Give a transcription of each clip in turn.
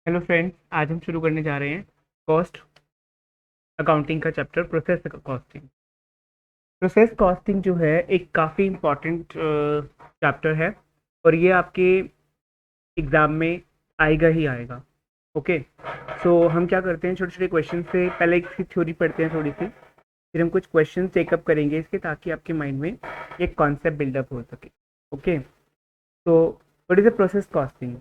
Hello friends, आज हम शुरू करने जा रहे हैं कॉस्ट अकाउंटिंग का chapter process costing. Process costing जो है एक काफ़ी इम्पॉर्टेंट चैप्टर है और ये आपके एग्ज़ाम में आएगा ही आएगा। ओके, सो हम क्या करते हैं, छोटे छोटे क्वेश्चन से पहले इसकी थ्योरी पढ़ते हैं थोड़ी सी, फिर हम कुछ क्वेश्चन टेकअप करेंगे इसके, ताकि आपके माइंड में एक कॉन्सेप्ट बिल्डअप हो सके। ओके, तो what is the process costing?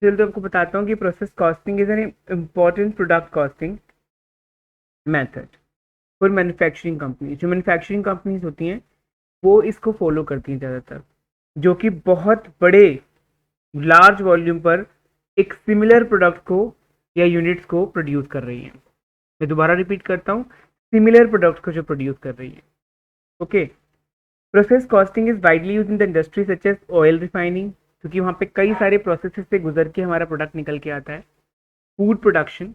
चलिए तो आपको बताता हूँ कि process costing is an important product costing method for manufacturing company. जो मैन्युफैक्चरिंग कंपनीज होती हैं वो इसको फॉलो करती हैं ज़्यादातर, जो कि बहुत बड़े लार्ज वॉल्यूम पर एक सिमिलर प्रोडक्ट को या यूनिट्स को प्रोड्यूस कर रही हैं। मैं दोबारा रिपीट करता हूँ, सिमिलर प्रोडक्ट को जो प्रोड्यूस कर रही है। Okay, process costing is widely use in the industry such as oil refining, क्योंकि वहाँ पे कई सारे प्रोसेस से गुजर के हमारा प्रोडक्ट निकल के आता है। Food production,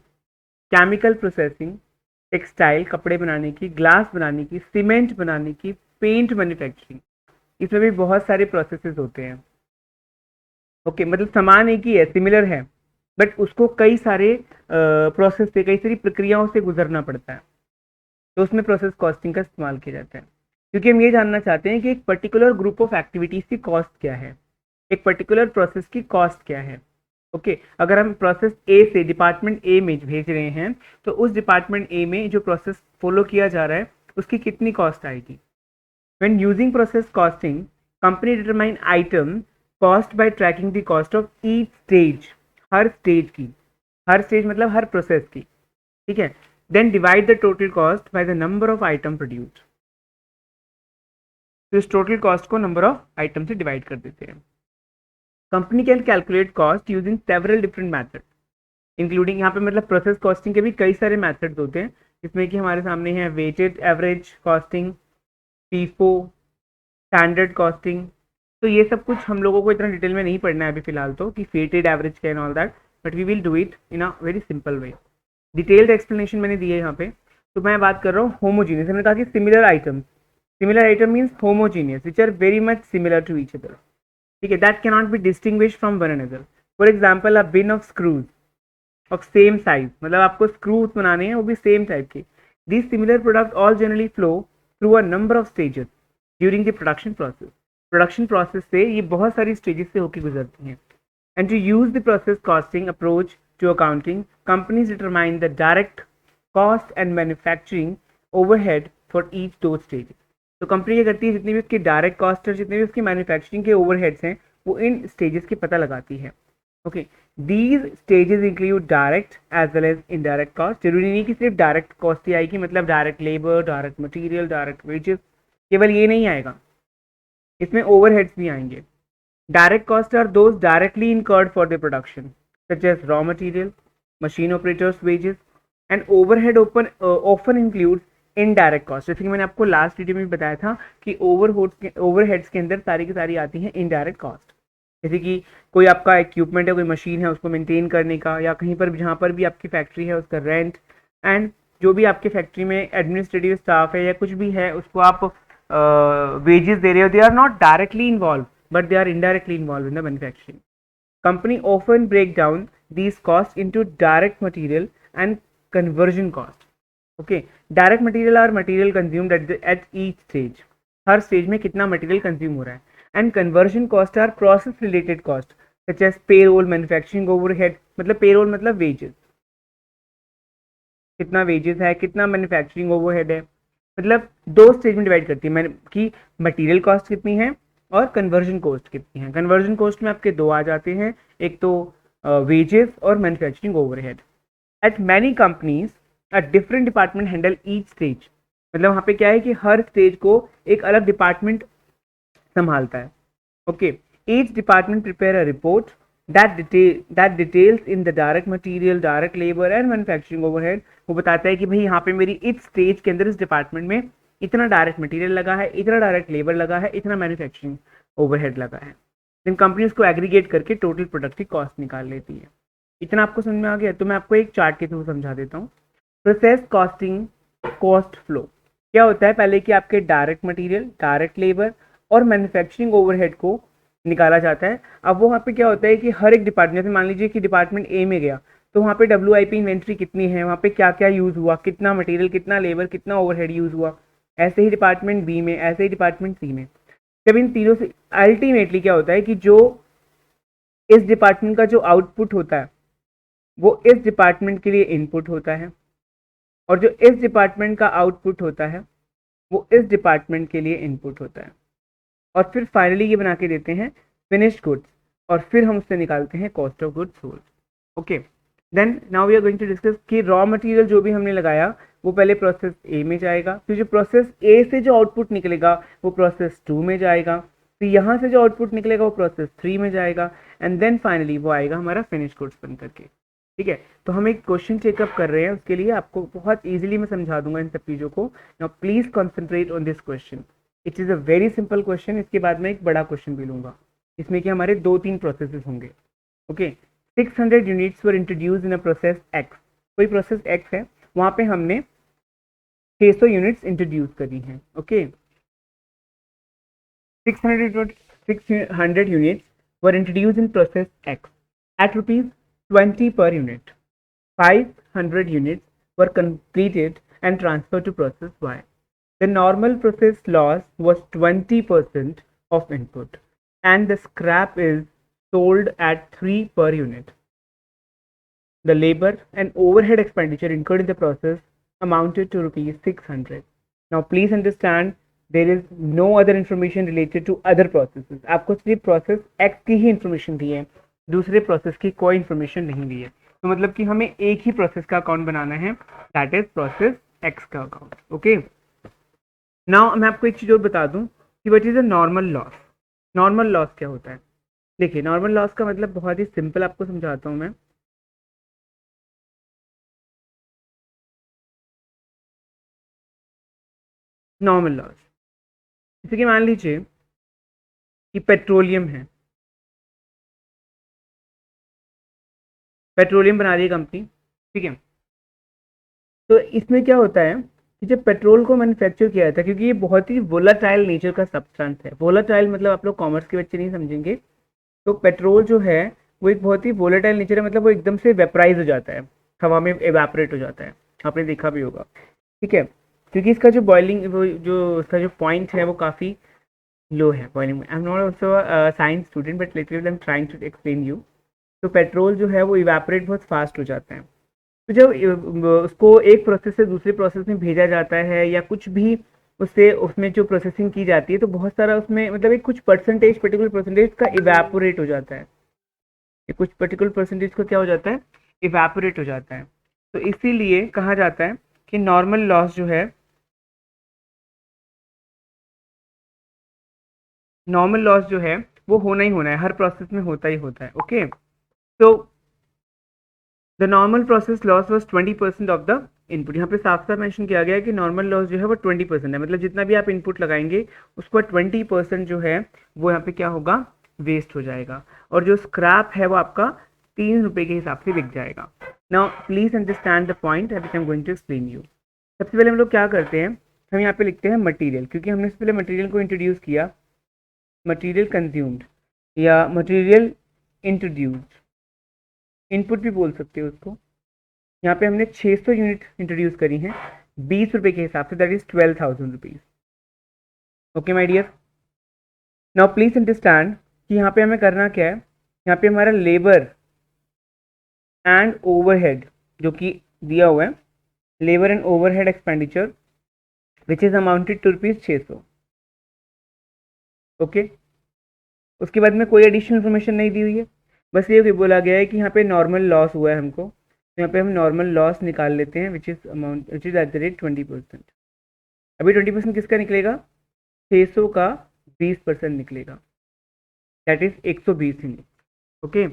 chemical processing, textile कपड़े बनाने की, ग्लास बनाने की, सीमेंट बनाने की, पेंट मैन्युफैक्चरिंग, इसमें भी बहुत सारे प्रोसेसेस होते हैं। ओके, मतलब सामान एक ही है, सिमिलर है, बट उसको कई सारे प्रोसेस से, कई सारी प्रक्रियाओं से गुजरना पड़ता है, तो उसमें प्रोसेस कॉस्टिंग का इस्तेमाल किया जाता है। क्योंकि हम ये जानना चाहते हैं कि एक पर्टिकुलर ग्रुप ऑफ एक्टिविटीज की कॉस्ट क्या है, एक पर्टिकुलर प्रोसेस की कॉस्ट क्या है। ओके, अगर हम प्रोसेस ए से डिपार्टमेंट ए में भेज रहे हैं, तो उस डिपार्टमेंट ए में जो प्रोसेस फॉलो किया जा रहा है उसकी कितनी कॉस्ट आएगी। When using process costing, company determine item cost by tracking the cost of each stage, हर स्टेज की, हर स्टेज मतलब हर प्रोसेस की, ठीक है। Then divide the total cost by the number of item produced, तो इस टोटल कॉस्ट को नंबर ऑफ आइटम से डिवाइड कर देते हैं। Company can calculate cost using several different method, including, यहाँ पे मतलब प्रोसेस कॉस्टिंग के भी कई सारे मैथड्स होते हैं, जिसमें कि हमारे सामने है weighted average costing, FIFO, standard costing. तो ये सब कुछ हम लोगों को इतना डिटेल में नहीं पढ़ना है अभी फिलहाल, तो कि वेटेड एवरेज क्या and all that, but we will do it in a very simple way. Detailed explanation मैंने दी है यहाँ पे। तो मैं बात कर रहा हूँ होमोजीनियस, हमने कहा कि similar items, similar item means homogeneous which are very much similar to each other, ठीक है, that can not be distinguish from one another. For example a bin of screws of same size, मतलब आपको screws बनाने हैं वो भी same type के। This similar product all generally flow through a number of stages during the production process. Production process से ये बहुत सारी स्टेजेस से होकर गुजरती हैं। And to use the process costing approach to accounting, companies determine the direct cost and manufacturing overhead for each two stages. तो company क्या करती है, जितनी भी उसकी डायरेक्ट कॉस्ट और जितने भी उसकी मैन्युफैक्चरिंग के ओवरहेड्स हैं वो इन स्टेजेस के पता लगाती है। Okay, these stages include direct as well as indirect cost. जरूरी नहीं कि सिर्फ डायरेक्ट कॉस्ट ही आएगी, मतलब direct labour, direct material, direct wages, केवल ये नहीं आएगा, इसमें ओवरहेड्स भी आएंगे। Direct cost are those directly incurred for the production such as raw material, machine operators wages, and overhead often include indirect cost. जैसे कि मैंने आपको लास्ट वीडियो में बताया था कि ओवरहेड्स के अंदर सारी की सारी आती हैं इनडायरेक्ट कॉस्ट। जैसे कि कोई आपका इक्विपमेंट है, कोई मशीन है, उसको मेंटेन करने का, या कहीं पर जहाँ पर भी आपकी फैक्ट्री है उसका रेंट, एंड जो भी आपके फैक्ट्री में एडमिनिस्ट्रेटिव स्टाफ है या कुछ भी है उसको आप वेजेस दे रहे हो, they are not directly involve but they are indirectly involve in the manufacturing. Company often break down these costs into direct material and conversion cost. Okay, direct material are material consumed at each stage. हर stage में कितना material consume हो रहा है। And conversion cost are process related cost such as payroll, manufacturing overhead, मतलब payroll मतलब wages, कितना wages है, कितना मैन्युफैक्चरिंग ओवरहेड है, मतलब दो स्टेज में डिवाइड करती है मैंने कि मटेरियल कॉस्ट कितनी है और कन्वर्जन कॉस्ट कितनी है। कन्वर्जन कॉस्ट में आपके दो आ जाते हैं, एक तो वेजेस और manufacturing overhead. Eight many companies a different department handle each stage, मतलब वहाँ पे क्या है कि हर स्टेज को एक अलग डिपार्टमेंट संभालता है। Okay, each department prepare a report that details in the direct material, direct labor and manufacturing overhead। वो बताता है कि भाई यहाँ पे मेरी इस स्टेज के अंदर इस डिपार्टमेंट में इतना डायरेक्ट मटेरियल लगा है, इतना डायरेक्ट लेबर लगा है, इतना मैन्युफैक्चरिंग ओवरहेड लगा है। देन कंपनी उसको एग्रीगेट करके टोटल प्रोडक्ट की कॉस्ट निकाल लेती है। इतना आपको समझ में आ गया? तो मैं आपको एक चार्ट के थ्रू समझा देता हूँ। प्रोसेस कॉस्टिंग कॉस्ट फ्लो क्या होता है, पहले कि आपके डायरेक्ट मटेरियल, डायरेक्ट लेबर और मैन्युफैक्चरिंग ओवरहेड को निकाला जाता है। अब वो वहाँ पे क्या होता है कि हर एक डिपार्टमेंट, जैसे मान लीजिए कि डिपार्टमेंट ए में गया तो वहाँ पे WIP इन्वेंट्री कितनी है, वहाँ पे क्या क्या यूज़ हुआ, कितना मटेरियल, कितना लेबर, कितना ओवरहेड यूज़ हुआ। ऐसे ही डिपार्टमेंट बी में, ऐसे ही डिपार्टमेंट सी में। जब इन तीनों से अल्टीमेटली क्या होता है कि जो इस डिपार्टमेंट का जो आउटपुट होता है वो इस डिपार्टमेंट के लिए इनपुट होता है, और जो इस डिपार्टमेंट का आउटपुट होता है वो इस डिपार्टमेंट के लिए इनपुट होता है। और फिर फाइनली ये बना के देते हैं फिनिश्ड गुड्स, और फिर हम उससे निकालते हैं cost of goods sold. Okay, then now we are going to discuss कि रॉ मटेरियल जो भी हमने लगाया वो पहले प्रोसेस ए में जाएगा, फिर जो प्रोसेस ए से जो आउटपुट निकलेगा वो प्रोसेस 2 में जाएगा, फिर यहाँ से जो आउटपुट निकलेगा वो प्रोसेस 3 में जाएगा, एंड देन फाइनली वो आएगा हमारा फिनिश गुड्स बन करके। ठीक है, तो हम एक क्वेश्चन चेकअप कर रहे हैं, उसके लिए आपको बहुत ईजिली मैं समझा दूंगा इन सब चीज़ों को। Now please concentrate on this question, it is a very simple question. इसके बाद में एक बड़ा क्वेश्चन भी लूंगा, इसमें कि हमारे 2-3 प्रोसेसेस होंगे। Okay, 600 units were introduce in a process x. कोई प्रोसेस एक्स है, वहाँ पे हमने 600 यूनिट्स इंट्रोड्यूस करी हैं। Okay, 600 units were introduced in process X at rupees 20 per unit. 500 units were completed and transferred to process Y. The normal process loss was 20% of input and the scrap is sold at 3 per unit. The labor and overhead expenditure incurred in the process amounted to rupees 600. Now please understand there is no other information related to other processes. आपको सिर्फ process x की ही information दी है, दूसरे process की कोई information नहीं दी है। तो मतलब कि हमें एक ही प्रोसेस का अकाउंट बनाना है, दैट इज प्रोसेस एक्स का अकाउंट। ओके, नाउ मैं आपको एक चीज़ और बता दूं कि what is a normal loss. Normal loss क्या होता है? देखिए, नॉर्मल लॉस का मतलब बहुत ही सिंपल आपको समझाता हूँ मैं। नॉर्मल लॉस जैसे कि मान लीजिए कि पेट्रोलियम है, पेट्रोलियम बना रही है कंपनी, ठीक है। तो इसमें क्या होता है कि जब पेट्रोल को मैन्युफैक्चर किया था, क्योंकि ये बहुत ही वोलाटाइल नेचर का सब्सटेंस है। वोलाटाइल मतलब आप लोग कॉमर्स के बच्चे नहीं समझेंगे। तो पेट्रोल जो है वो एक बहुत ही वोलाटाइल नेचर है, मतलब वो एकदम से वेपराइज हो जाता है, हवा में एवापोरेट हो जाता है। आपने देखा भी होगा, ठीक है। क्योंकि इसका जो बॉइलिंग, वो जो इसका जो पॉइंट है वो काफ़ी लो है बॉइलिंग में। I am not also science student but literally I am trying to explain you. तो पेट्रोल जो है वो इवेपोरेट बहुत फास्ट हो जाता है। तो जब उसको एक प्रोसेस से दूसरे प्रोसेस में भेजा जाता है या कुछ भी उससे उसमें जो प्रोसेसिंग की जाती है, तो बहुत सारा उसमें मतलब एक कुछ परसेंटेज, पर्टिकुलर परसेंटेज का इवेपोरेट हो जाता है। ये कुछ पर्टिकुलर परसेंटेज का क्या हो जाता है? इवेपोरेट हो जाता है। तो इसीलिए कहा जाता है कि नॉर्मल लॉस जो है, नॉर्मल लॉस जो है वो होना ही होना है, हर प्रोसेस में होता ही होता है। ओके, तो the normal process loss was 20% of the input. यहाँ पे साफ साफ मेंशन किया गया है कि नॉर्मल लॉस जो है वो 20% है, मतलब जितना भी आप इनपुट लगाएंगे उसका 20% जो है वो यहाँ पे क्या होगा? वेस्ट हो जाएगा, और जो स्क्रैप है वो आपका 3 रुपये के हिसाब से बिक जाएगा। Now please understand the point which I am going to explain you. सबसे पहले हम लोग क्या करते हैं, हम यहाँ पे लिखते हैं मटीरियल, क्योंकि हमने इससे पहले मटीरियल को इंट्रोड्यूस किया। मटीरियल कंज्यूम्ड या मटीरियल इंट्रोड्यूस्ड, इनपुट भी बोल सकते हो उसको। यहाँ पे हमने 600 यूनिट इंट्रोड्यूस करी हैं 20 रुपये के हिसाब से, that is 12,000 rupees. Okay my dear, now please understand कि यहाँ पे हमें करना क्या है। यहाँ पे हमारा लेबर एंड ओवरहेड जो कि दिया हुआ है, labour and overhead expenditure which is amounted to rupees 600। Okay, उसके बाद में कोई एडिशनल इन्फॉर्मेशन नहीं दी हुई है, बस ये बोला गया है कि यहाँ पे नॉर्मल लॉस हुआ है हमको, तो यहाँ पे हम नॉर्मल लॉस निकाल लेते हैं which is amount, which is at the rate 20%। अभी 20% किसका निकलेगा? 600 का 20% निकलेगा, दैट इज 120 यूनिट। ओके,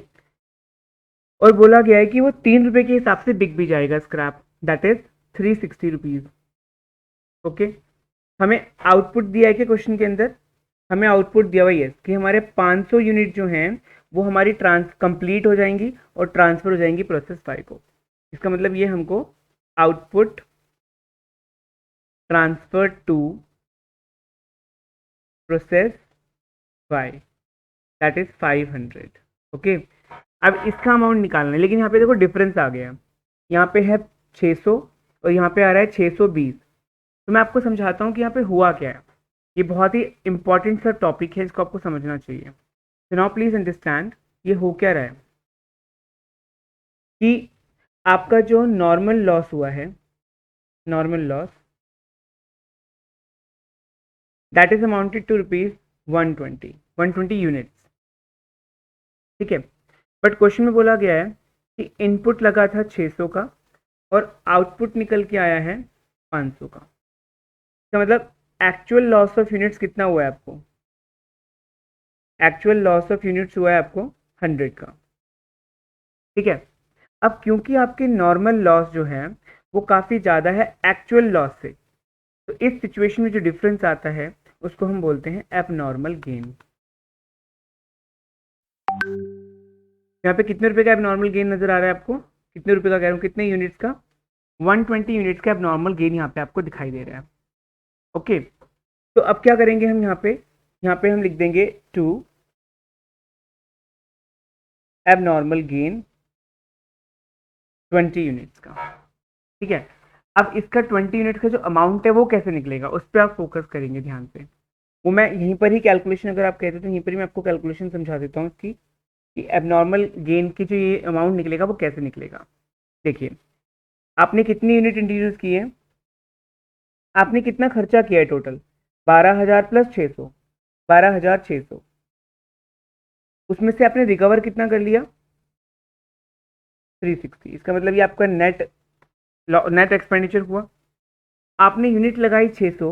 और बोला गया है कि वो 3 रुपये के हिसाब से बिक भी जाएगा scrap, that is 360 rupees. Okay, हमें आउटपुट दिया है कि क्वेश्चन के अंदर हमें आउटपुट दिया हुआ है कि हमारे 500 यूनिट जो हैं वो हमारी कंप्लीट हो जाएंगी और ट्रांसफर हो जाएंगी प्रोसेस 5 को। इसका मतलब ये हमको output transfer 2 process 5 that is 500। Okay, अब इसका अमाउंट निकालना है, लेकिन यहाँ पे देखो डिफरेंस आ गया, यहाँ पे है 600 और यहाँ पे आ रहा है 620। तो मैं आपको समझाता हूँ कि यहाँ पे हुआ क्या है। ये बहुत ही इंपॉर्टेंट सा टॉपिक है, इसको आपको समझना चाहिए। तो नाउ प्लीज अंडरस्टैंड ये हो क्या रहा है कि आपका जो नॉर्मल लॉस हुआ है, normal loss that is amounted to rupees 120 units. ठीक है, बट क्वेश्चन में बोला गया है कि इनपुट लगा था 600 का और आउटपुट निकल के आया है 500 का। इसका मतलब एक्चुअल लॉस ऑफ यूनिट्स कितना हुआ है आपको? एक्चुअल लॉस ऑफ यूनिट्स हुआ है आपको 100 का। ठीक है, अब क्योंकि आपके नॉर्मल लॉस जो है वो काफ़ी ज़्यादा है एक्चुअल लॉस से, तो इस सिचुएशन में जो डिफरेंस आता है उसको हम बोलते हैं एबनॉर्मल गेन। यहाँ पे कितने रुपए का एबनॉर्मल गेन नजर आ रहा है आपको? कितने रुपए का कह रहा हूँ, कितने यूनिट्स का? 120 यूनिट्स का एबनॉर्मल गेन यहाँ पे आपको दिखाई दे रहा है। ओके, तो अब क्या करेंगे हम यहाँ पे हम लिख देंगे टू एबनॉर्मल गेन 20 यूनिट्स का। ठीक है, अब इसका 20 यूनिट्स का जो अमाउंट है वो कैसे निकलेगा, उस पर आप फोकस करेंगे ध्यान से। वो मैं यहीं पर ही कैलकुलेशन, अगर आप कहते तो यहीं पर ही मैं आपको कैलकुलेशन समझा देता हूँ इसकी, कि एबनॉर्मल गेन की जो ये अमाउंट निकलेगा वो कैसे निकलेगा। देखिए, आपने कितनी यूनिट इंट्रोड्यूस की है, आपने कितना खर्चा किया है टोटल? 12,000 प्लस 600, 12,600। उसमें से आपने रिकवर कितना कर लिया? 360। इसका मतलब ये आपका नेट एक्सपेंडिचर हुआ। आपने यूनिट लगाई 600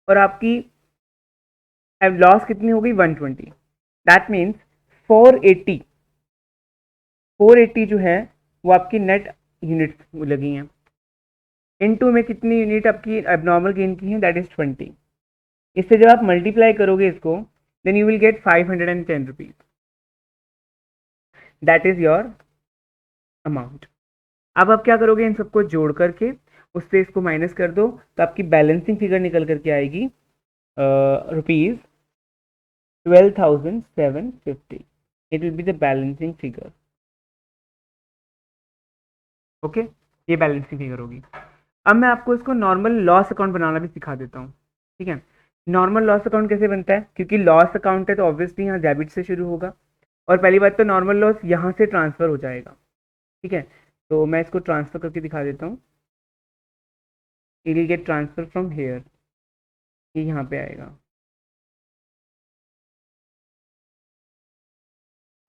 और आपकी लॉस कितनी हो गई? 120। दैट मीन्स 480 480 जो है वो आपकी नेट यूनिट लगी हैं। इनटू में कितनी यूनिट आपकी एबनॉर्मल गेन की है? That is 20। इससे जब आप मल्टीप्लाई करोगे इसको, then you will get 510 rupees. That is your amount. अब आप क्या करोगे, इन सबको जोड़ करके उससे इसको माइनस कर दो, तो आपकी बैलेंसिंग फिगर निकल करके आएगी rupees 12,750। It will be the balancing figure. Okay, ये बैलेंसिंग फिगर होगी। अब मैं आपको इसको नॉर्मल लॉस अकाउंट बनाना भी सिखा देता हूँ। ठीक है, नॉर्मल लॉस अकाउंट कैसे बनता है? क्योंकि लॉस अकाउंट है तो ऑब्वियसली यहाँ डेबिट से शुरू होगा, और पहली बात तो नॉर्मल लॉस यहाँ से ट्रांसफर हो जाएगा। ठीक है, तो मैं इसको ट्रांसफर करके दिखा देता हूँ। It will get transfer from here, ये यहाँ पे आएगा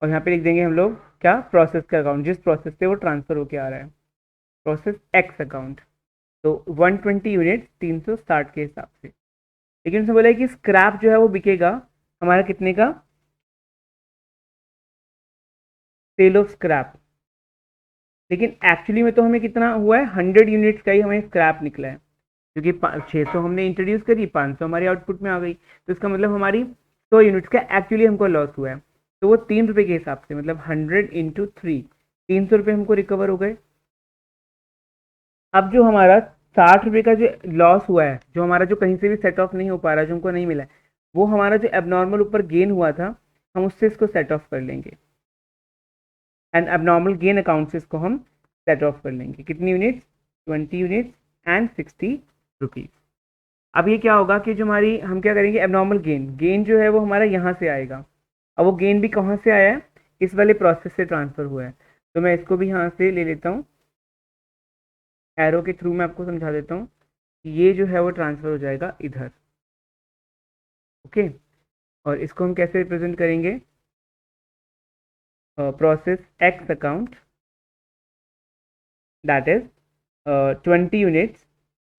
और यहाँ पे लिख देंगे हम लोग क्या? प्रोसेस का अकाउंट, जिस प्रोसेस से वो ट्रांसफर होके आ रहा है, प्रोसेस एक्स अकाउंट। तो 120 यूनिट 360 के हिसाब से। लेकिन उसने बोला है कि स्क्रैप जो है वो बिकेगा हमारा कितने का? Sale of scrap. लेकिन एक्चुअली में तो हमें कितना हुआ है? 100 यूनिट्स का ही हमें स्क्रैप निकला है, क्योंकि 600 हमने इंट्रोड्यूस करी, 500 हमारी आउटपुट में आ गई, तो इसका मतलब हमारी 100 यूनिट्स का एक्चुअली हमको लॉस हुआ है। तो वो 3 रुपये के हिसाब से, मतलब 100 इंटू 3, 300 रुपये हमको रिकवर हो गए। अब जो हमारा 60 रुपये का जो लॉस हुआ है, जो हमारा जो कहीं से भी सेट ऑफ नहीं हो पा रहा, जो हमको नहीं मिला है, वो हमारा जो एबनॉर्मल ऊपर गेन हुआ था, हम उससे इसको सेट ऑफ कर लेंगे। एंड एबनॉर्मल गेन अकाउंट से इसको हम सेट ऑफ कर लेंगे। कितनी यूनिट्स? 20 units and 60 rupees. अब ये क्या होगा कि जो हमारी, हम क्या करेंगे, एबनॉर्मल गेन जो है वो हमारा यहाँ से आएगा। अब वो गेन भी कहाँ से आया है? इस वाले प्रोसेस से ट्रांसफर हुआ है। तो मैं इसको भी यहाँ से ले लेता हूँ, एरो के थ्रू मैं आपको समझा देता हूँ। ये जो है वो ट्रांसफर हो जाएगा इधर। ओके, और इसको हम कैसे रिप्रेजेंट करेंगे? Process x account, that is 20 units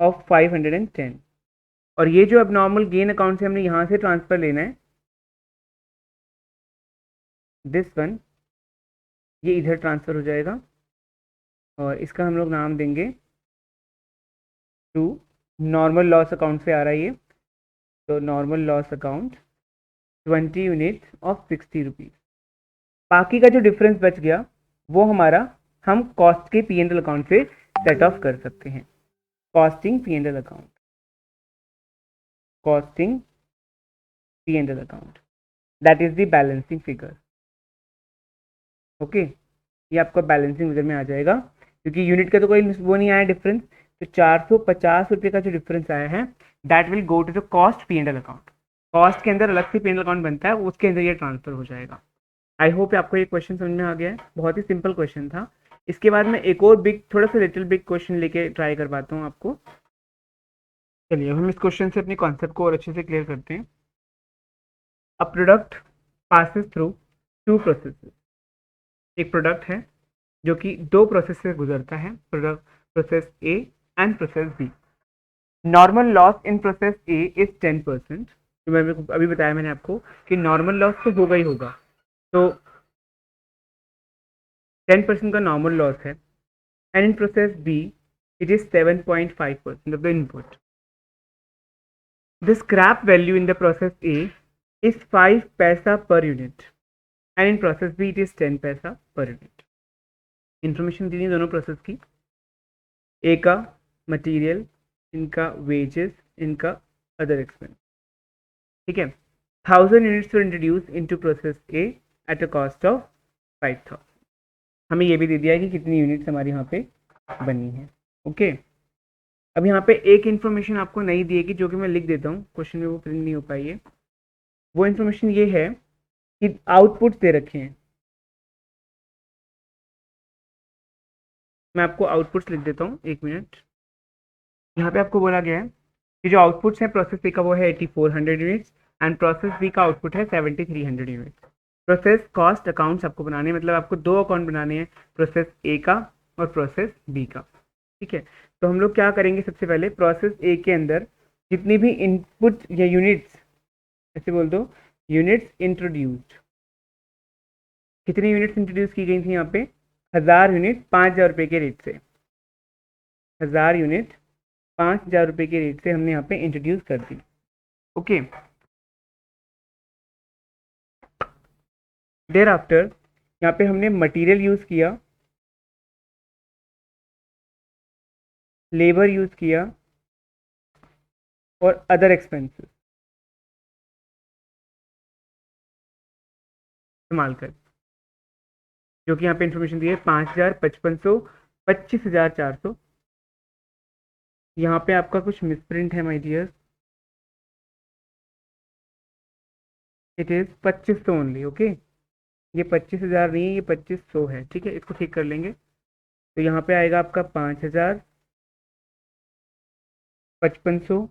of 510। और ये जो एबनॉर्मल गेन अकाउंट से हमने यहाँ से ट्रांसफर लेना है, दिस वन, ये इधर ट्रांसफर हो जाएगा और इसका हम लोग नाम देंगे टू नॉर्मल लॉस अकाउंट से आ रहा है ये, तो normal loss account 20 unit of 60 rupees. बाकी का जो डिफरेंस बच गया वो हमारा हम कॉस्ट के P&L अकाउंट से सेट ऑफ कर सकते हैं। Costing P&L account, costing P&L account, that is the balancing figure. Okay, ये आपका बैलेंसिंग फिगर में आ जाएगा, क्योंकि यूनिट का तो कोई वो नहीं आया डिफरेंस, तो 450 रुपये का जो डिफरेंस आया है that will go to the cost P and L account. Cost के अंदर अलग से पी एंड एल अकाउंट बनता है, उसके अंदर ये ट्रांसफर हो जाएगा। आई होप आपको ये क्वेश्चन समझ में आ गया है, बहुत ही सिंपल क्वेश्चन था। इसके बाद मैं एक और बिग, थोड़ा सा लिटिल बिग क्वेश्चन लेके ट्राई करवाता हूँ आपको। चलिए अब हम इस क्वेश्चन से अपने कॉन्सेप्ट को और अच्छे से क्लियर करते हैं। A product passes through two processes. एक प्रोडक्ट है जो कि दो प्रोसेस से गुजरता है, product process A and process B. Normal loss in process A is 10%। तो मैं अभी बताया मैंने आपको कि नॉर्मल लॉस तो होगा ही होगा, तो 10% का नॉर्मल लॉस है। And in process B it is 7.5% of the input. The scrap value in the process A is 5 पैसा per unit and in process B it is 10 पैसा पर यूनिट। इंफॉर्मेशन दी दोनों process की। ए का material, इनका wages, इनका other expense. ठीक है, 1000 units were introduce into process A at a cost of 5000। हमें ये भी दे दिया है कि कितनी यूनिट्स हमारी यहाँ पे बनी है। ओके, अब यहाँ पे एक इन्फॉर्मेशन आपको नहीं दी है कि जो कि मैं लिख देता हूँ, क्वेश्चन में वो प्रिंट नहीं हो पाई है। वो इन्फॉर्मेशन ये है कि आउटपुट दे रखे हैं। मैं आपको आउटपुट्स लिख देता हूँ, एक मिनट। यहाँ पे आपको बोला गया है कि जो आउटपुट्स हैं प्रोसेस ए का वो है 8400 यूनिट्स एंड प्रोसेस बी का आउटपुट है 7300 यूनिट्स। प्रोसेस कॉस्ट अकाउंट्स आपको बनाने हैं, मतलब आपको दो अकाउंट बनाने हैं, प्रोसेस ए का और प्रोसेस बी का। ठीक है, तो हम लोग क्या करेंगे, सबसे पहले प्रोसेस ए के अंदर जितनी भी इनपुट या यूनिट्स, ऐसे बोल दो, यूनिट्स इंट्रोड्यूस्ड, कितनी यूनिट्स इंट्रोड्यूस की गई थी यहाँ पे, 1000 यूनिट 5000 रुपये के रेट से। 1000 यूनिट 5000 रुपये के रेट से हमने यहाँ पे इंट्रोड्यूस कर दी। ओके, देयर आफ्टर यहाँ पे हमने मटेरियल यूज़ किया, लेबर यूज़ किया और अदर एक्सपेंसेस इस्तेमाल कर, जो कि यहाँ पे इंफॉर्मेशन दी है 5000, 5500, 25400। यहाँ पे आपका कुछ मिसप्रिंट है my dear, it is 2500 only. Okay, ये 25,000 नहीं है, ये 2500 है। ठीक है, इसको ठीक कर लेंगे। तो यहाँ पे आएगा आपका 5000, 5500,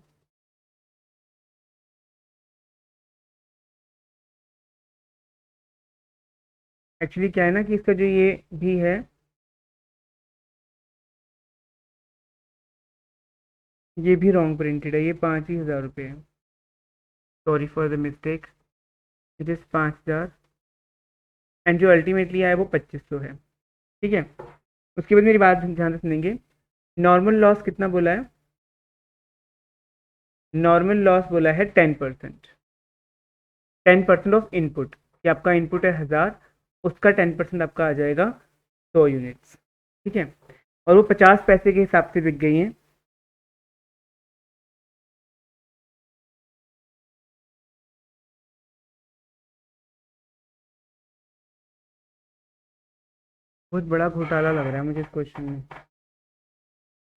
एक्चुअली क्या है ना कि इसका जो ये भी है, ये भी रॉन्ग प्रिंटेड है, ये 5,000 है। Sorry for the mistake, it is 5000 and जो अल्टीमेटली आया वो 2500 है। ठीक है, उसके बाद मेरी बात ध्यान से सुनेंगे। नॉर्मल लॉस कितना बोला है, नॉर्मल लॉस बोला है 10%। 10% ऑफ इनपुट, कि आपका इनपुट है 1000, उसका 10% आपका आ जाएगा 100 यूनिट्स। ठीक है, और वो 50 पैसे के हिसाब से बिक गई हैं। बहुत बड़ा घोटाला लग रहा है मुझे इस क्वेश्चन में,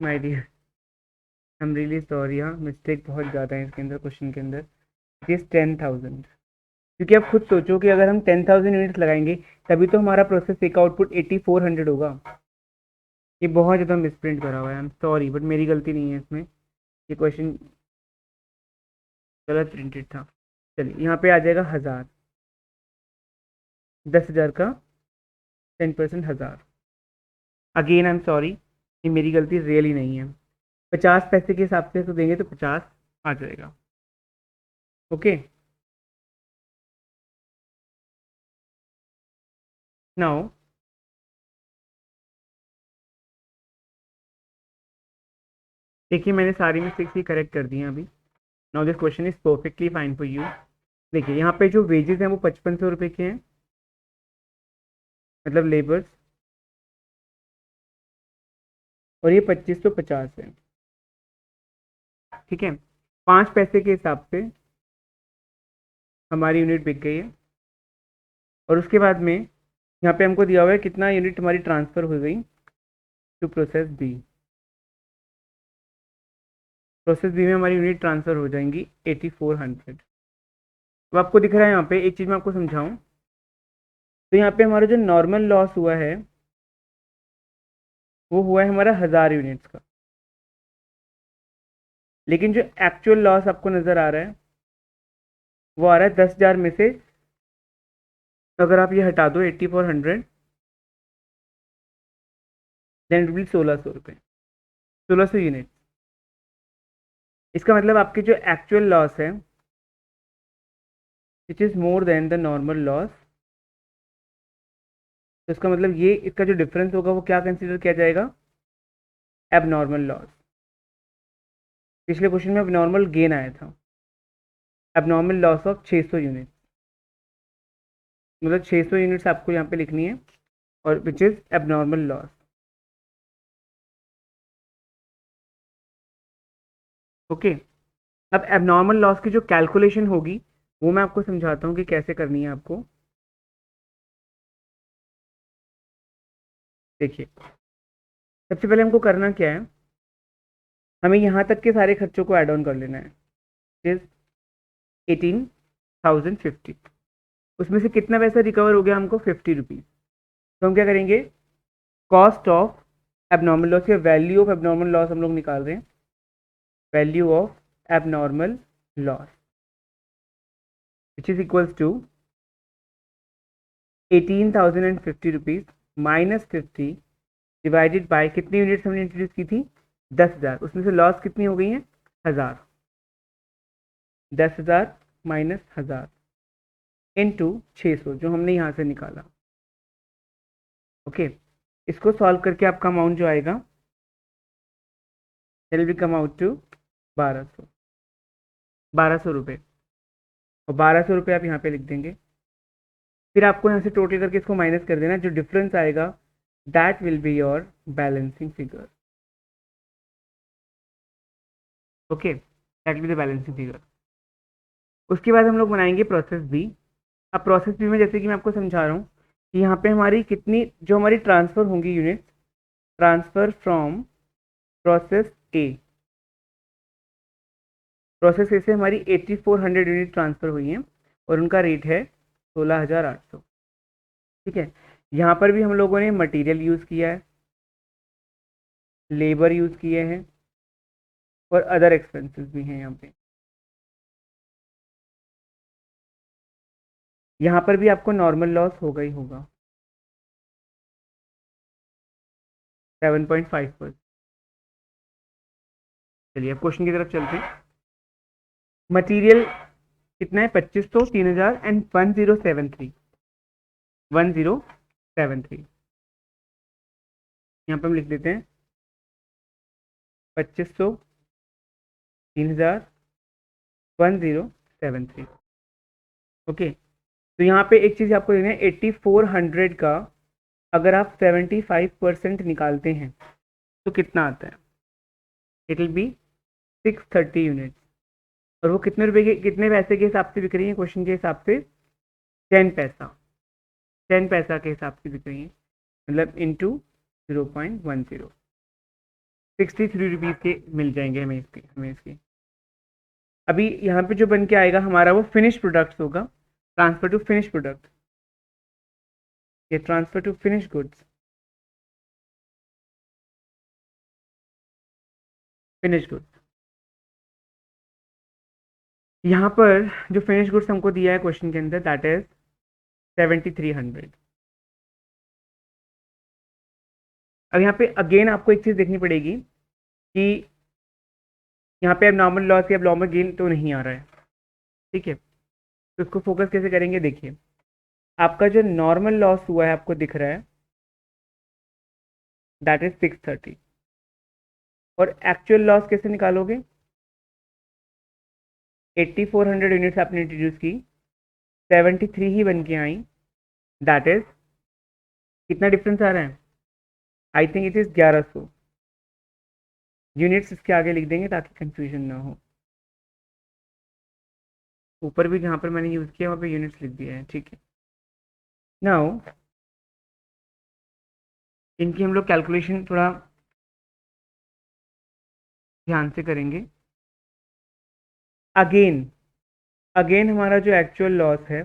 my dear. I am really sorry, हाँ मिस्टेक बहुत ज़्यादा है इसके अंदर, क्वेश्चन के अंदर। इट इज़ 10,000, क्योंकि आप खुद सोचो कि अगर हम 10,000 यूनिट्स लगाएंगे तभी तो हमारा प्रोसेस एक आउटपुट 8400 होगा। ये बहुत ज़्यादा मिसप्रिंट करा हुआ है, आई एम सॉरी, बट मेरी गलती नहीं है इसमें, ये क्वेश्चन गलत प्रिंटेड था। चलिए यहाँ पे आ जाएगा 1000, 10,000 का 10% 1000। अगेन आई एम सॉरी, ये मेरी गलती रियली नहीं है। 50 पैसे के हिसाब से तो देंगे तो 50 आ जाएगा। ओके, नाउ देखिए मैंने सारी मिस्टेक्स ही करेक्ट कर दी हैं अभी। Now this question is perfectly fine for you. देखिए यहाँ पे जो वेजेस हैं वो 5500 रुपये के हैं, मतलब लेबर्स, और ये 2550 है। ठीक है, 5 पैसे के हिसाब से हमारी यूनिट बिक गई है। और उसके बाद में यहाँ पे हमको दिया हुआ है कितना यूनिट हमारी ट्रांसफ़र हो गई to process B. Process B में हमारी यूनिट ट्रांसफ़र हो जाएंगी 8400। तो आपको दिख रहा है यहाँ पे एक चीज़ मैं आपको समझाऊँ, तो यहाँ पे हमारा जो नॉर्मल लॉस हुआ है वो हुआ है हमारा 1000 यूनिट्स का, लेकिन जो एक्चुअल लॉस आपको नज़र आ रहा है वो आ रहा है 10,000 में से अगर आप ये हटा दो 8400, देन इट विल 1600 रुपये, 1600 यूनिट। इसका मतलब आपके जो एक्चुअल लॉस है which is more than the normal loss, तो इसका मतलब ये इसका जो डिफरेंस होगा वो क्या कंसिडर किया जाएगा, एबनॉर्मल लॉस। पिछले क्वेश्चन में एबनॉर्मल गेन आया था, एबनॉर्मल लॉस ऑफ 600 यूनिट, मतलब 600 यूनिट्स आपको यहाँ पे लिखनी है और which is abnormal loss. Okay, अब एबनॉर्मल लॉस की जो कैलकुलेशन होगी वो मैं आपको समझाता हूँ कि कैसे करनी है आपको। देखिए, सबसे पहले हमको करना क्या है, हमें यहाँ तक के सारे खर्चों को ऐड ऑन कर लेना है, इज 18,050। उसमें से कितना पैसा रिकवर हो गया हमको, 50 रुपीज़। तो हम क्या करेंगे, कॉस्ट ऑफ एबनॉर्मल लॉस या वैल्यू ऑफ एबनॉर्मल लॉस हम लोग निकाल रहे हैं, value of abnormal loss which is equals to 18,050 rupees minus 50 divided by कितनी यूनिट्स हमने इंट्रोड्यूस की थी, 10,000। उसमें से लॉस कितनी हो गई है, 1000। 10,000 माइनस 1000 इंटू 600 जो हमने यहाँ से निकाला। ओके, इसको सॉल्व करके आपका अमाउंट जो आएगा it will come out to 1200 रुपये, और 1200 रुपये आप यहाँ पे लिख देंगे। फिर आपको यहाँ से टोटल करके इसको माइनस कर देना, जो डिफरेंस आएगा that will be your balancing figure. Okay, that will be the balancing figure. उसके बाद हम लोग बनाएंगे प्रोसेस बी। अब प्रोसेस बी में जैसे कि मैं आपको समझा रहा हूँ कि यहाँ पे हमारी कितनी जो हमारी ट्रांसफ़र होंगी unit, transfer from process A, process ए से हमारी 8400 यूनिट ट्रांसफ़र हुई हैं और उनका रेट है 16,800। ठीक है, यहाँ पर भी हम लोगों ने मटेरियल यूज़ किया है, लेबर यूज़ किए हैं और अदर एक्सपेंसेस भी हैं यहाँ पे। यहाँ पर भी आपको नॉर्मल लॉस होगा ही होगा 7.5%। चलिए अब क्वेश्चन की तरफ चलते हैं। मटेरियल कितना है, 2500, 3000 एंड 1073, 1073। यहाँ पर हम लिख देते हैं 2500, 3000, 1073। ओके, तो यहाँ पे एक चीज़ आपको देना है, 8400 का अगर आप 75% निकालते हैं तो कितना आता है, इट विल बी 630 यूनिट्स। और वो कितने रुपए के, कितने पैसे के हिसाब से बिक रही है, क्वेश्चन के हिसाब से 10 पैसा, 10 पैसा के हिसाब से बिक रही है, मतलब इंटू 0.10, 63 रुपीज़ के मिल जाएंगे हमें इसके। अभी यहाँ पे जो बन के आएगा हमारा वो फिनिश प्रोडक्ट्स होगा, ट्रांसफर टू फिनिश प्रोडक्ट, ये transfer to finish goods, finish goods. यहाँ पर जो फिनिश गुड्स हमको दिया है क्वेश्चन के अंदर दैट इज 7300। अब यहाँ पे अगेन आपको एक चीज़ देखनी पड़ेगी कि यहाँ पे अब नॉर्मल लॉस या नॉर्मल गेन तो नहीं आ रहा है, ठीक है, तो इसको फोकस कैसे करेंगे। देखिए, आपका जो नॉर्मल लॉस हुआ है आपको दिख रहा है दैट इज 630, और एक्चुअल लॉस कैसे निकालोगे, 8400 यूनिट्स आपने इंट्रोड्यूस की, 73 ही बन के आई, दैट इज कितना डिफरेंस आ रहा है, I think it is 1100 units. इसके आगे लिख देंगे ताकि कंफ्यूजन ना हो। ऊपर भी जहाँ पर मैंने यूज़ किया वहाँ पे यूनिट्स लिख दिया है, ठीक है। नाउ इनकी हम लोग कैलकुलेशन थोड़ा ध्यान से करेंगे। अगेन अगेन हमारा जो एक्चुअल लॉस है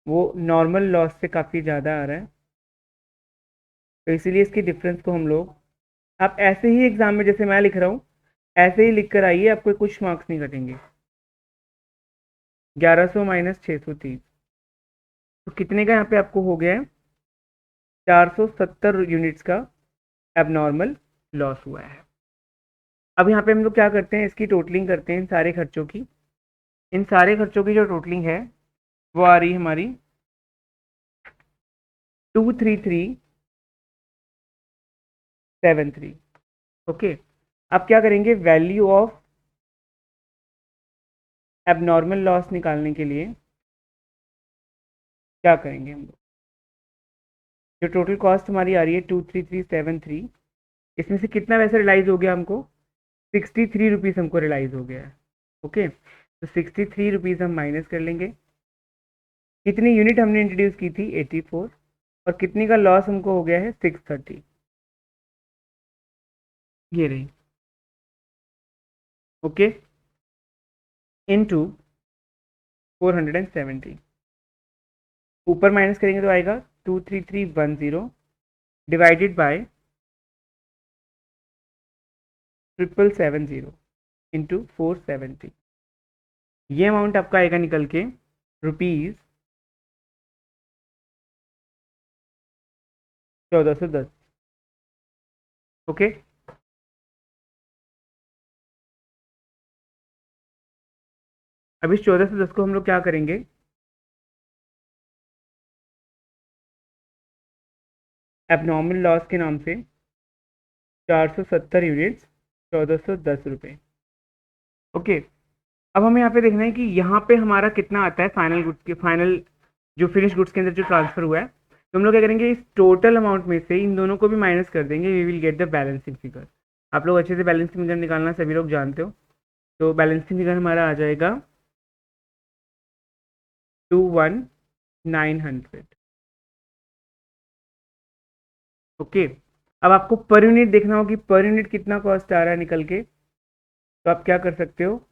वो नॉर्मल लॉस से काफ़ी ज़्यादा आ रहा है, तो इसीलिए इसकी डिफरेंस को हम लोग, आप ऐसे ही एग्जाम में जैसे मैं लिख रहा हूँ ऐसे ही लिख कर आइए, आपको कुछ मार्क्स नहीं कटेंगे। 1100 माइनस 630 तो कितने का यहाँ पे आपको हो गया है, 470 यूनिट्स का एबनॉर्मल लॉस हुआ है। अब यहाँ पे हम लोग क्या करते हैं, इसकी टोटलिंग करते हैं इन सारे खर्चों की। इन सारे खर्चों की जो टोटलिंग है वो आ रही है हमारी 23373। ओके, अब क्या करेंगे, वैल्यू ऑफ एबनॉर्मल लॉस निकालने के लिए क्या करेंगे हम लोग, जो टोटल कॉस्ट हमारी आ रही है 23373, इसमें से कितना वैसे रिलाइज हो गया हमको, 63 रुपीज़ हमको रिलाइज हो गया है। ओके, तो 63 रुपीज़ हम माइनस कर लेंगे। कितनी यूनिट हमने इंट्रोड्यूस की थी, 84, और कितने का लॉस हमको हो गया है, 630, ये रही। ओके, इनटू 470, ऊपर माइनस करेंगे तो आएगा 23310 डिवाइडेड बाय 770 इंटू 470, ये अमाउंट आपका आएगा निकल के रुपीज़ 1410। ओके, अब इस 1410 को हम लोग क्या करेंगे, एबनॉर्मल लॉस के नाम से 470 यूनिट्स 1410 रुपये। ओके, अब हमें यहाँ पे देखना है कि यहाँ पे हमारा कितना आता है फाइनल गुड्स के, फाइनल जो फिनिश गुड्स के अंदर जो ट्रांसफर हुआ है, तो हम लोग क्या करेंगे, इस टोटल अमाउंट में से इन दोनों को भी माइनस कर देंगे, we will get the balancing figure. आप लोग अच्छे से बैलेंसिंग फिगर निकालना सभी लोग जानते हो, तो बैलेंसिंग फिगर हमारा आ जाएगा 21900। ओके, अब आपको पर यूनिट देखना हो कि पर यूनिट कितना कॉस्ट आ रहा है निकल के, तो आप क्या कर सकते हो,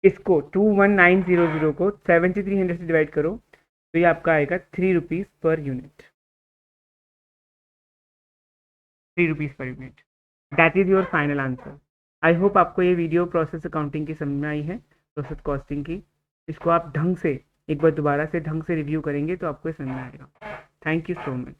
इसको 21900 को 7300 से डिवाइड करो, तो ये आपका आएगा 3 rupees per unit, 3 rupees per unit. That is your final answer. I hope आपको ये वीडियो प्रोसेस अकाउंटिंग की समझ में आई है, प्रोसेस कॉस्टिंग की। इसको आप ढंग से एक बार दोबारा से ढंग से रिव्यू करेंगे तो आपको ये समझ में आएगा। Thank you so much.